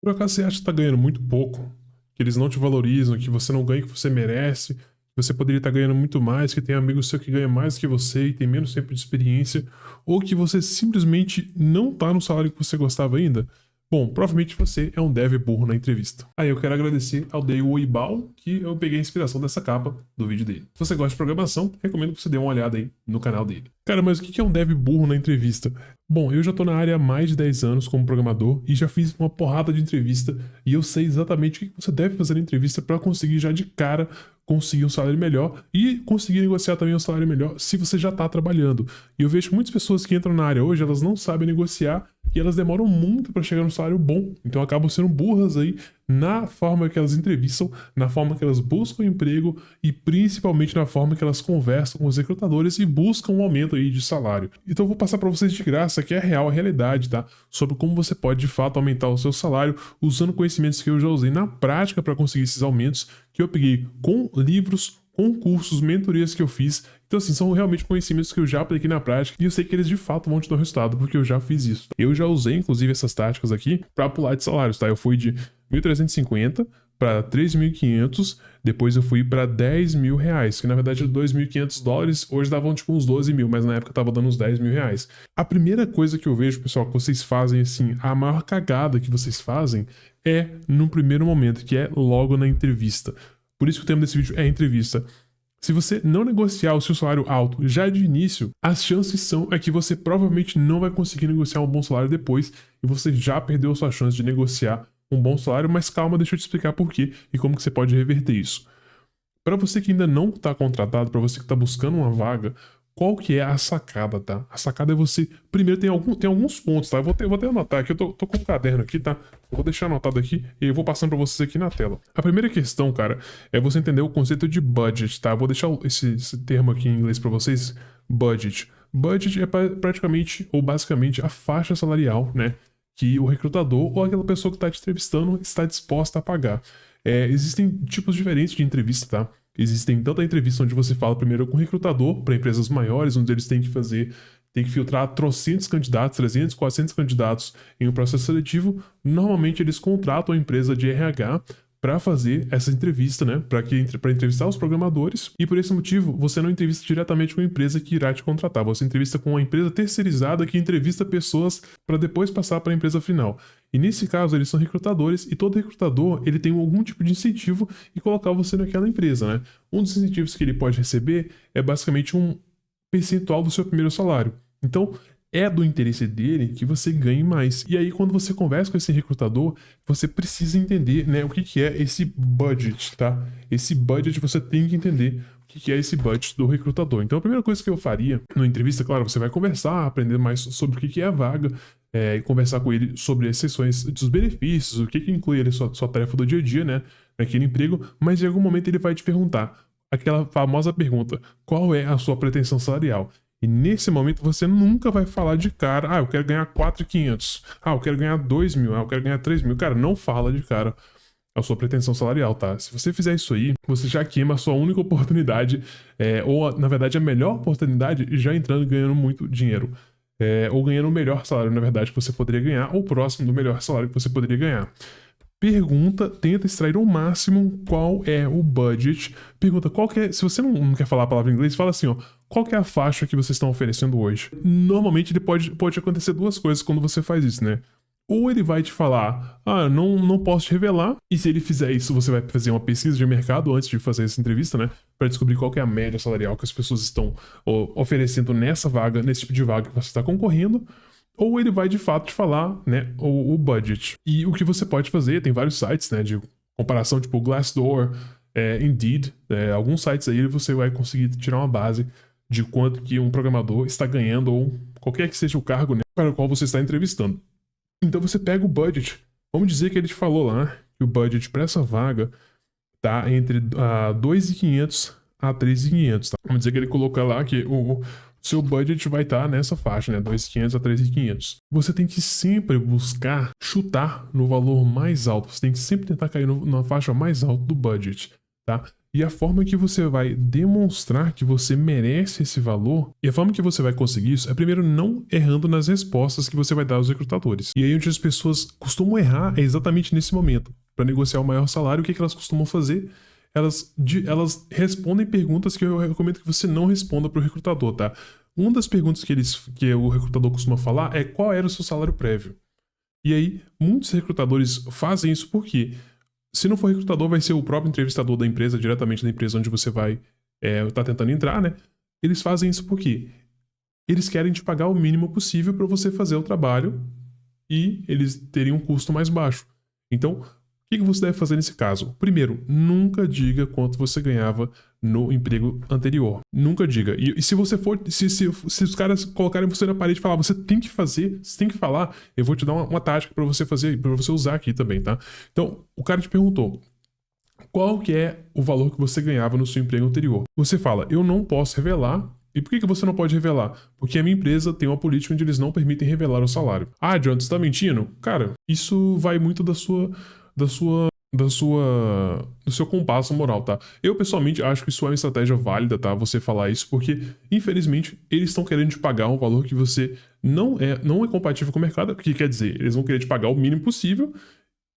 Por acaso você acha que está ganhando muito pouco? Que eles não te valorizam, que você não ganha o que você merece, que você poderia estar ganhando muito mais, que tem amigos seus que ganham mais que você e tem menos tempo de experiência, ou que você simplesmente não está no salário que você gostava ainda? Bom, provavelmente você é um dev burro na entrevista. Aí eu quero agradecer ao Dei Uibal, que eu peguei a inspiração dessa capa do vídeo dele. Se você gosta de programação, recomendo que você dê uma olhada aí no canal dele. Cara, mas o que é um dev burro na entrevista? Bom, eu já tô na área há mais de 10 anos como programador e já fiz uma porrada de entrevista e eu sei exatamente o que você deve fazer na entrevista para conseguir já de cara conseguir um salário melhor e conseguir negociar também um salário melhor se você já tá trabalhando. E eu vejo que muitas pessoas que entram na área hoje, elas não sabem negociar e elas demoram muito para chegar num salário bom. Então acabam sendo burras aí na forma que elas entrevistam, na forma que elas buscam emprego e principalmente na forma que elas conversam com os recrutadores e buscam um aumento aí de salário. Então eu vou passar para vocês de graça que é a realidade, tá? Sobre como você pode de fato aumentar o seu salário usando conhecimentos que eu já usei na prática para conseguir esses aumentos, que eu peguei com livros, com cursos, mentorias que eu fiz. Então, assim, são realmente conhecimentos que eu já apliquei na prática e eu sei que eles de fato vão te dar resultado, porque eu já fiz isso. Eu já usei, inclusive, essas táticas aqui para pular de salários, tá? Eu fui de 1.350 para 3.500, depois eu fui para 10 mil reais, que na verdade é 2.500 dólares, hoje davam tipo uns 12 mil, mas na época tava dando uns 10 mil reais. A primeira coisa que eu vejo, pessoal, que vocês fazem assim, a maior cagada que vocês fazem é no primeiro momento, que é logo na entrevista. Por isso que o tema desse vídeo é entrevista. Se você não negociar o seu salário alto já de início, as chances são que você provavelmente não vai conseguir negociar um bom salário depois e você já perdeu a sua chance de negociar um bom salário, mas calma, deixa eu te explicar por quê e como que você pode reverter isso. Para você que ainda não está contratado, para você que está buscando uma vaga, qual que é a sacada, tá? A sacada é você... Primeiro tem alguns pontos, tá? Eu vou até anotar aqui, eu tô com um caderno aqui, tá? Eu vou deixar anotado aqui e eu vou passando para vocês aqui na tela. A primeira questão, cara, é você entender o conceito de budget, tá? Eu vou deixar esse termo aqui em inglês para vocês, budget. Budget é praticamente ou basicamente a faixa salarial, né? Que o recrutador ou aquela pessoa que está te entrevistando está disposta a pagar. Existem tipos diferentes de entrevista, tá? Existem tanta entrevista onde você fala primeiro com o recrutador para empresas maiores, onde eles têm que filtrar trocentos candidatos, 300, 400 candidatos em um processo seletivo. Normalmente eles contratam a empresa de RH para fazer essa entrevista, né? Para entrevistar os programadores. E por esse motivo, você não entrevista diretamente com a empresa que irá te contratar. Você entrevista com uma empresa terceirizada que entrevista pessoas para depois passar para a empresa final. E nesse caso, eles são recrutadores e todo recrutador ele tem algum tipo de incentivo em colocar você naquela empresa, né? Um dos incentivos que ele pode receber é basicamente um percentual do seu primeiro salário. Então, é do interesse dele que você ganhe mais. E aí, quando você conversa com esse recrutador, você precisa entender, né, o que é esse budget, tá? Esse budget você tem que entender o que é esse budget do recrutador. Então, a primeira coisa que eu faria na entrevista, claro, você vai conversar, aprender mais sobre o que é a vaga, e conversar com ele sobre as seções dos benefícios, o que inclui ali sua tarefa do dia a dia, né, naquele emprego, mas em algum momento ele vai te perguntar aquela famosa pergunta: qual é a sua pretensão salarial? E nesse momento você nunca vai falar de cara, eu quero ganhar 4.500, eu quero ganhar 2 mil, eu quero ganhar 3 mil. Cara, não fala de cara a sua pretensão salarial, tá? Se você fizer isso aí, você já queima a sua única oportunidade, ou na verdade a melhor oportunidade, já entrando e ganhando muito dinheiro. Ou ganhando o melhor salário, na verdade, que você poderia ganhar, ou próximo do melhor salário que você poderia ganhar. Pergunta, tenta extrair ao máximo qual é o budget. Pergunta qual que é, se você não quer falar a palavra em inglês, fala assim, qual que é a faixa que vocês estão oferecendo hoje? Normalmente ele pode acontecer duas coisas quando você faz isso, né? Ou ele vai te falar, não posso te revelar, e se ele fizer isso, você vai fazer uma pesquisa de mercado antes de fazer essa entrevista, né? Para descobrir qual que é a média salarial que as pessoas estão oferecendo nessa vaga, nesse tipo de vaga que você está concorrendo. Ou ele vai de fato te falar, né, o budget. E o que você pode fazer, tem vários sites, né, de comparação, tipo Glassdoor, Indeed, alguns sites aí você vai conseguir tirar uma base de quanto que um programador está ganhando, ou qualquer que seja o cargo, né, para o qual você está entrevistando. Então você pega o budget, vamos dizer que ele te falou lá, que o budget para essa vaga tá entre 2.500 a 3.500, tá? Vamos dizer que ele coloca lá que o seu budget vai estar nessa faixa, né? 2.500 a 3.500. Você tem que sempre buscar chutar no valor mais alto. Você tem que sempre tentar cair na faixa mais alta do budget, tá? E a forma que você vai demonstrar que você merece esse valor, e a forma que você vai conseguir isso é primeiro não errando nas respostas que você vai dar aos recrutadores. E aí onde as pessoas costumam errar é exatamente nesse momento. Para negociar o maior salário, o que elas costumam fazer? Elas respondem perguntas que eu recomendo que você não responda para o recrutador, tá? Uma das perguntas que o recrutador costuma falar é qual era o seu salário prévio. E aí, muitos recrutadores fazem isso porque, se não for recrutador, vai ser o próprio entrevistador da empresa, diretamente da empresa onde você vai tá tentando entrar, né? Eles fazem isso porque eles querem te pagar o mínimo possível para você fazer o trabalho e eles terem um custo mais baixo. Então, o que você deve fazer nesse caso? Primeiro, nunca diga quanto você ganhava no emprego anterior. Nunca diga. E se você for, se os caras colocarem você na parede e falar, você tem que fazer, você tem que falar, eu vou te dar uma tática para você fazer, para você usar aqui também, tá? Então, o cara te perguntou, qual que é o valor que você ganhava no seu emprego anterior? Você fala, eu não posso revelar. E por que você não pode revelar? Porque a minha empresa tem uma política onde eles não permitem revelar o salário. Ah, John, você tá mentindo? Cara, isso vai muito do seu compasso moral, tá? Eu, pessoalmente, acho que isso é uma estratégia válida, tá? Você falar isso, porque, infelizmente, eles estão querendo te pagar um valor que você não é compatível com o mercado, que quer dizer, eles vão querer te pagar o mínimo possível,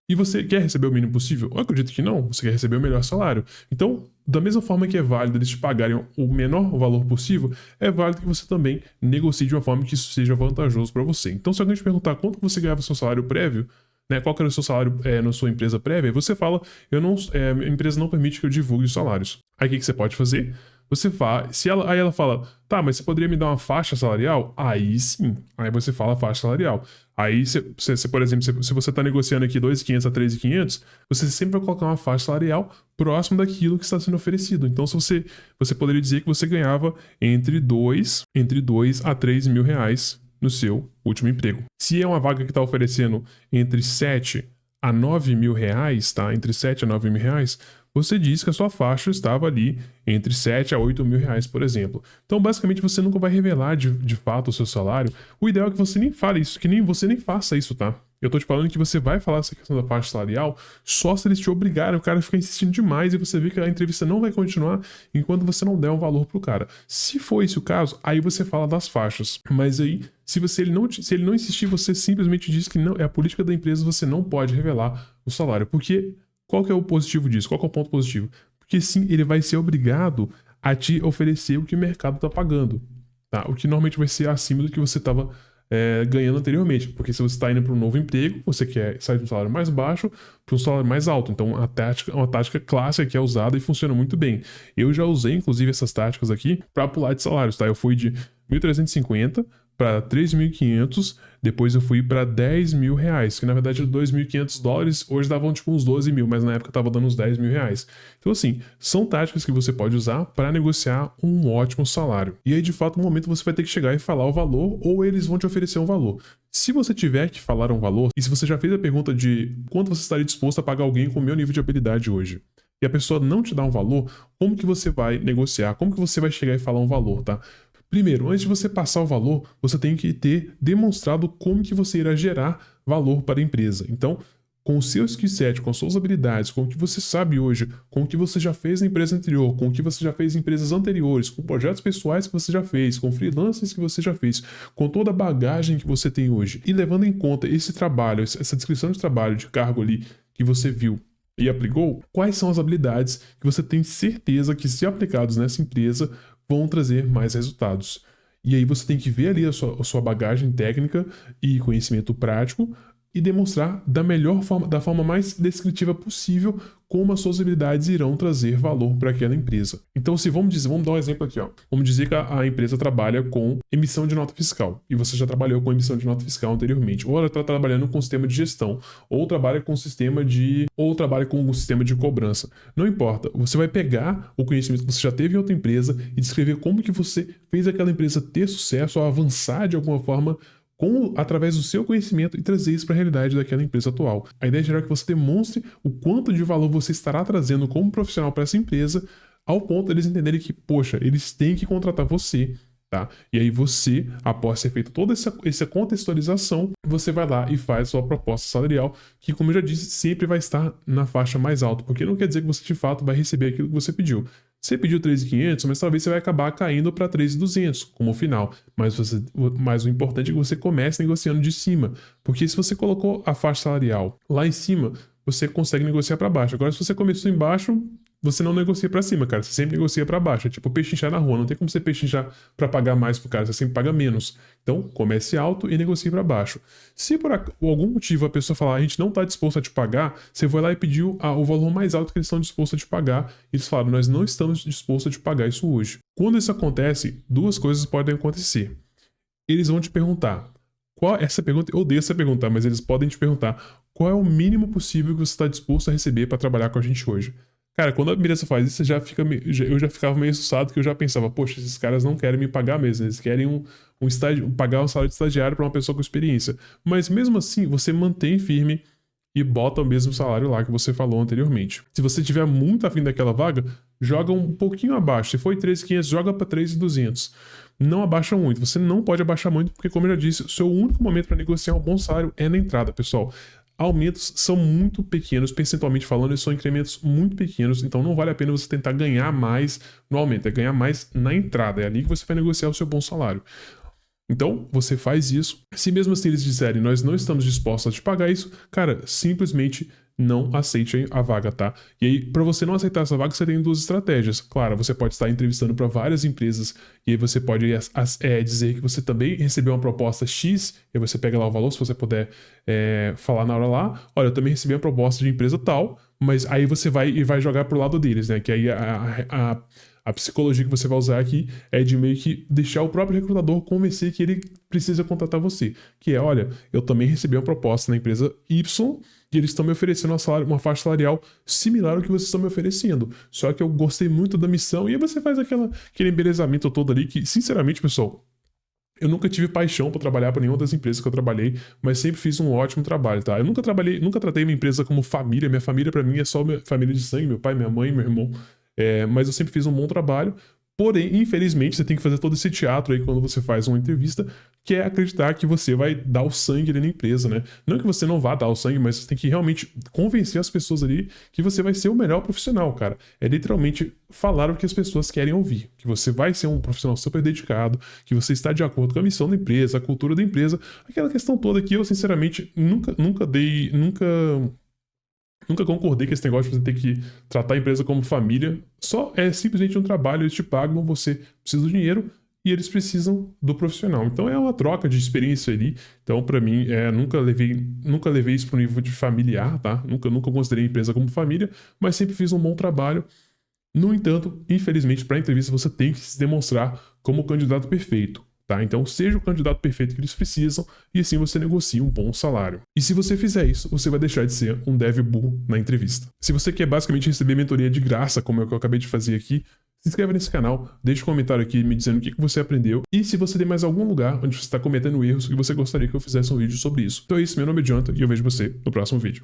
e você quer receber o mínimo possível? Eu acredito que não, você quer receber o melhor salário. Então, da mesma forma que é válido eles te pagarem o menor valor possível, é válido que você também negocie de uma forma que isso seja vantajoso para você. Então, se alguém te perguntar quanto você ganhava seu salário prévio, né, qual que era o seu salário na sua empresa prévia, você fala, a empresa não permite que eu divulgue os salários. Aí o que você pode fazer? Você vai, aí ela fala, tá, mas você poderia me dar uma faixa salarial? Aí sim, aí você fala faixa salarial. Aí, por exemplo, se você está negociando aqui 2.500 a 3.500, você sempre vai colocar uma faixa salarial próximo daquilo que está sendo oferecido. Então, se você poderia dizer que você ganhava entre 2 a 3 mil reais no seu último emprego. Se é uma vaga que está oferecendo entre 7 a 9 mil reais, tá? Entre 7 a 9 mil reais, você diz que a sua faixa estava ali entre 7 a 8 mil reais, por exemplo. Então, basicamente, você nunca vai revelar de fato o seu salário. O ideal é que você nem fale isso, que nem você nem faça isso, tá? Eu tô te falando que você vai falar essa questão da faixa salarial só se eles te obrigarem, o cara ficar insistindo demais e você vê que a entrevista não vai continuar enquanto você não der um valor pro cara. Se for esse o caso, aí você fala das faixas. Mas aí, se ele não insistir, você simplesmente diz que não é a política da empresa, você não pode revelar o salário. Porque qual que é o positivo disso? Qual que é o ponto positivo? Porque sim, ele vai ser obrigado a te oferecer o que o mercado está pagando, tá? O que normalmente vai ser acima do que você estava ganhando anteriormente. Porque se você está indo para um novo emprego, você quer sair de um salário mais baixo para um salário mais alto. Então, uma tática clássica que é usada e funciona muito bem. Eu já usei, inclusive, essas táticas aqui para pular de salários, tá? Eu fui de 1.350 para 3.500, depois eu fui para 10 mil reais, que na verdade era 2.500 dólares, hoje davam tipo uns 12 mil, mas na época tava dando uns 10 mil reais. Então assim, são táticas que você pode usar para negociar um ótimo salário. E aí de fato no momento você vai ter que chegar e falar o valor, ou eles vão te oferecer um valor. Se você tiver que falar um valor, e se você já fez a pergunta de quanto você estaria disposto a pagar alguém com o meu nível de habilidade hoje, e a pessoa não te dá um valor, como que você vai negociar? Como que você vai chegar e falar um valor, tá? Primeiro, antes de você passar o valor, você tem que ter demonstrado como que você irá gerar valor para a empresa. Então, com o seu skill set, com as suas habilidades, com o que você sabe hoje, com o que você já fez na empresa anterior, com o que você já fez em empresas anteriores, com projetos pessoais que você já fez, com freelancers que você já fez, com toda a bagagem que você tem hoje, e levando em conta esse trabalho, essa descrição de trabalho, de cargo ali que você viu e aplicou, quais são as habilidades que você tem certeza que, se aplicados nessa empresa, vão trazer mais resultados. E aí você tem que ver ali a sua bagagem técnica e conhecimento prático e demonstrar da forma mais descritiva possível como as suas habilidades irão trazer valor para aquela empresa. Então, vamos dar um exemplo aqui, ó. Vamos dizer que a empresa trabalha com emissão de nota fiscal e você já trabalhou com emissão de nota fiscal anteriormente, ou ela está trabalhando com sistema de gestão, ou trabalha com um sistema de cobrança. Não importa, você vai pegar o conhecimento que você já teve em outra empresa e descrever como que você fez aquela empresa ter sucesso ou avançar de alguma forma através do seu conhecimento e trazer isso para a realidade daquela empresa atual. A ideia geral é que você demonstre o quanto de valor você estará trazendo como profissional para essa empresa, ao ponto de eles entenderem que, poxa, eles têm que contratar você tá? E aí você, após ter feito toda essa contextualização, você vai lá e faz a sua proposta salarial, que, como eu já disse, sempre vai estar na faixa mais alta, porque não quer dizer que você de fato vai receber aquilo que você pediu. Você pediu 3.500, mas talvez você vai acabar caindo para 3.200 como final. Mas o importante é que você comece negociando de cima, porque se você colocou a faixa salarial lá em cima, você consegue negociar para baixo. Agora, se você começou embaixo, você não negocia para cima, cara. Você sempre negocia para baixo. É tipo pechinchar na rua. Não tem como você pechinchar para pagar mais pro cara. Você sempre paga menos. Então, comece alto e negocie para baixo. Se por algum motivo a pessoa falar, a gente não está disposto a te pagar, você vai lá e pediu o valor mais alto que eles estão dispostos a te pagar. E eles falaram, nós não estamos dispostos a te pagar isso hoje. Quando isso acontece, duas coisas podem acontecer. Eles vão te perguntar, essa pergunta, eu odeio essa pergunta, mas eles podem te perguntar, qual é o mínimo possível que você está disposto a receber para trabalhar com a gente hoje? Cara, quando a empresa faz isso, eu já ficava meio assustado, que eu já pensava, poxa, esses caras não querem me pagar mesmo, eles querem pagar um salário de estagiário para uma pessoa com experiência. Mas mesmo assim, você mantém firme e bota o mesmo salário lá que você falou anteriormente. Se você tiver muito afim daquela vaga, joga um pouquinho abaixo. Se foi 3.500, joga para 3.200. Não abaixa muito. Você não pode abaixar muito, porque, como eu já disse, o seu único momento para negociar um bom salário é na entrada, pessoal. Aumentos são muito pequenos, percentualmente falando, eles são incrementos muito pequenos, então não vale a pena você tentar ganhar mais no aumento, é ganhar mais na entrada, é ali que você vai negociar o seu bom salário. Então, você faz isso. Se mesmo assim eles disserem, nós não estamos dispostos a te pagar isso, cara, simplesmente não aceite a vaga, tá? E aí, para você não aceitar essa vaga, você tem duas estratégias. Claro, você pode estar entrevistando para várias empresas e aí você pode dizer que você também recebeu uma proposta X, e aí você pega lá o valor, se você puder falar na hora lá, olha, eu também recebi uma proposta de empresa tal, mas aí você vai jogar pro lado deles, né? Que aí a psicologia que você vai usar aqui é de meio que deixar o próprio recrutador convencer que ele precisa contratar você. Que é, olha, eu também recebi uma proposta na empresa Y e eles estão me oferecendo uma faixa salarial similar ao que vocês estão me oferecendo. Só que eu gostei muito da missão e aí você faz aquele embelezamento todo ali que, sinceramente, pessoal, eu nunca tive paixão por trabalhar para nenhuma das empresas que eu trabalhei, mas sempre fiz um ótimo trabalho, tá? Eu nunca tratei minha empresa como família. Minha família, para mim, é só minha família de sangue, meu pai, minha mãe, meu irmão. Mas eu sempre fiz um bom trabalho. Porém, infelizmente, você tem que fazer todo esse teatro aí quando você faz uma entrevista, que é acreditar que você vai dar o sangue ali na empresa, né? Não que você não vá dar o sangue, mas você tem que realmente convencer as pessoas ali que você vai ser o melhor profissional, cara. É literalmente falar o que as pessoas querem ouvir. Que você vai ser um profissional super dedicado, que você está de acordo com a missão da empresa, a cultura da empresa. Aquela questão toda que eu, sinceramente, nunca concordei com esse negócio de você ter que tratar a empresa como família. Só é simplesmente um trabalho, eles te pagam, você precisa do dinheiro e eles precisam do profissional. Então é uma troca de experiência ali. Então, para mim, nunca levei isso para o nível de familiar, tá? Nunca considerei a empresa como família, mas sempre fiz um bom trabalho. No entanto, infelizmente, para a entrevista você tem que se demonstrar como o candidato perfeito. Tá? Então, seja o candidato perfeito que eles precisam e assim você negocia um bom salário. E se você fizer isso, você vai deixar de ser um dev burro na entrevista. Se você quer basicamente receber mentoria de graça, como é o que eu acabei de fazer aqui, se inscreva nesse canal, deixe um comentário aqui me dizendo o que você aprendeu e se você tem mais algum lugar onde você está cometendo erros e você gostaria que eu fizesse um vídeo sobre isso. Então é isso, meu nome é Jonathan e eu vejo você no próximo vídeo.